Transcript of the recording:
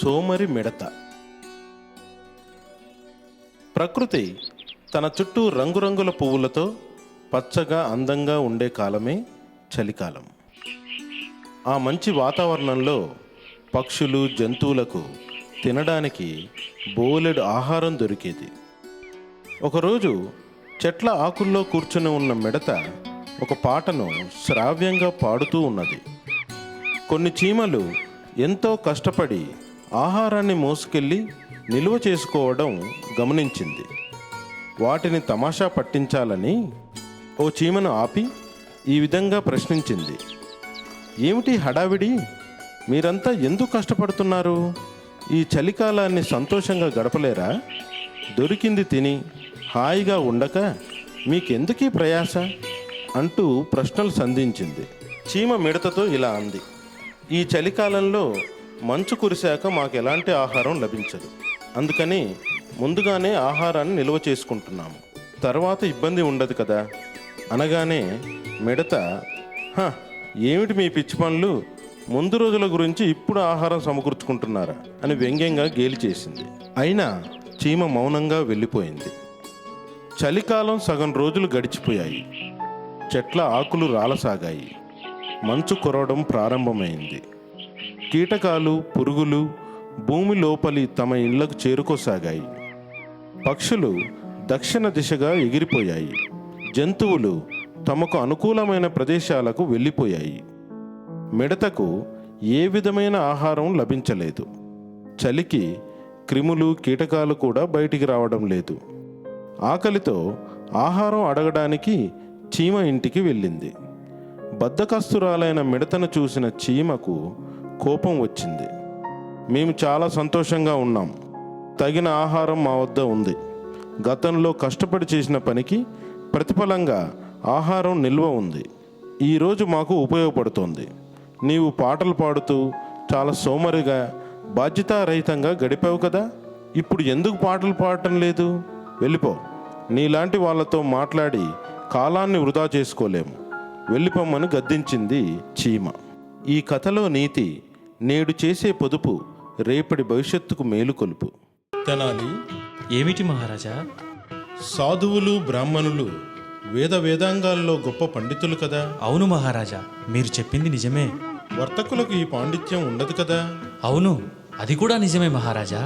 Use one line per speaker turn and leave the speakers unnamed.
సోమరి మిడత. ప్రకృతి తన చుట్టూ రంగురంగుల పువ్వులతో పచ్చగా అందంగా ఉండే కాలమే చలికాలం. ఆ మంచి వాతావరణంలో పక్షులు, జంతువులకు తినడానికి బోలెడు ఆహారం దొరికేది. ఒకరోజు చెట్ల ఆకుల్లో కూర్చుని ఉన్న మిడత ఒక పాటను శ్రావ్యంగా పాడుతూ ఉన్నది. కొన్ని చీమలు ఎంతో కష్టపడి ఆహారాన్ని మోసుకెళ్ళి నిల్వ చేసుకోవడం గమనించింది. వాటిని తమాషా పట్టించాలని ఓ చీమను ఆపి ఈ విధంగా ప్రశ్నించింది. ఏమిటి హడావిడి? మీరంతా ఎందుకు కష్టపడుతున్నారు? ఈ చలికాలాన్ని సంతోషంగా గడపలేరా? దొరికింది తిని హాయిగా ఉండక మీకెందుకీ ప్రయాస అంటూ ప్రశ్నలు సంధించింది. చీమ మిడతతో ఇలా అంది. ఈ చలికాలంలో మంచు కురిశాక మాకు ఎలాంటి ఆహారం లభించదు. అందుకని ముందుగానే ఆహారాన్ని నిల్వ చేసుకుంటున్నాము. తర్వాత ఇబ్బంది ఉండదు కదా అనగానే మిడత, ఏమిటి మీ పిచ్చి పనులు? ముందు రోజుల గురించి ఇప్పుడు ఆహారం సమకూర్చుకుంటున్నారా అని వ్యంగ్యంగా గేలి చేసింది. అయినా చీమ మౌనంగా వెళ్ళిపోయింది. చలికాలం సగం రోజులు గడిచిపోయాయి. చెట్ల ఆకులు రాలసాగాయి. మంచు కురవడం ప్రారంభమైంది. కీటకాలు, పురుగులు భూమి లోపలి తమ ఇళ్లకు చేరుకోసాగాయి. పక్షులు దక్షిణ దిశగా ఎగిరిపోయాయి. జంతువులు తమకు అనుకూలమైన ప్రదేశాలకు వెళ్ళిపోయాయి. మిడతకు ఏ విధమైన ఆహారం లభించలేదు. చలికి క్రిములు, కీటకాలు కూడా బయటికి రావడం లేదు. ఆకలితో ఆహారం అడగడానికి చీమ ఇంటికి వెళ్ళింది. బద్ధకస్తురాలైన మిడతను చూసిన చీమకు కోపం వచ్చింది. మేము చాలా సంతోషంగా ఉన్నాం. తగిన ఆహారం మా వద్ద ఉంది. గతంలో కష్టపడి చేసిన పనికి ప్రతిఫలంగా ఆహారం నిల్వ ఉంది. ఈరోజు మాకు ఉపయోగపడుతోంది. నీవు పాటలు పాడుతూ చాలా సోమరిగా, బాధ్యతారహితంగా గడిపావు కదా. ఇప్పుడు ఎందుకు పాటలు పాడటం లేదు? వెళ్ళిపో. నీలాంటి వాళ్ళతో మాట్లాడి కాలాన్ని వృధా చేసుకోలేము. వెళ్ళిపోమ్మని గద్దించింది చీమ. ఈ కథలో నీతి, నేడు చేసే పొదుపు రేపటి భవిష్యత్తుకు మేలుకొలుపు. తెనాలి.
ఏమిటి మహారాజా?
సాధువులు, బ్రాహ్మణులు వేదాంగాల్లో గొప్ప పండితులు కదా.
అవును మహారాజా, మీరు చెప్పింది నిజమే.
వర్తకులకు ఈ పాండిత్యం ఉండదు కదా.
అవును, అది కూడా నిజమే మహారాజా.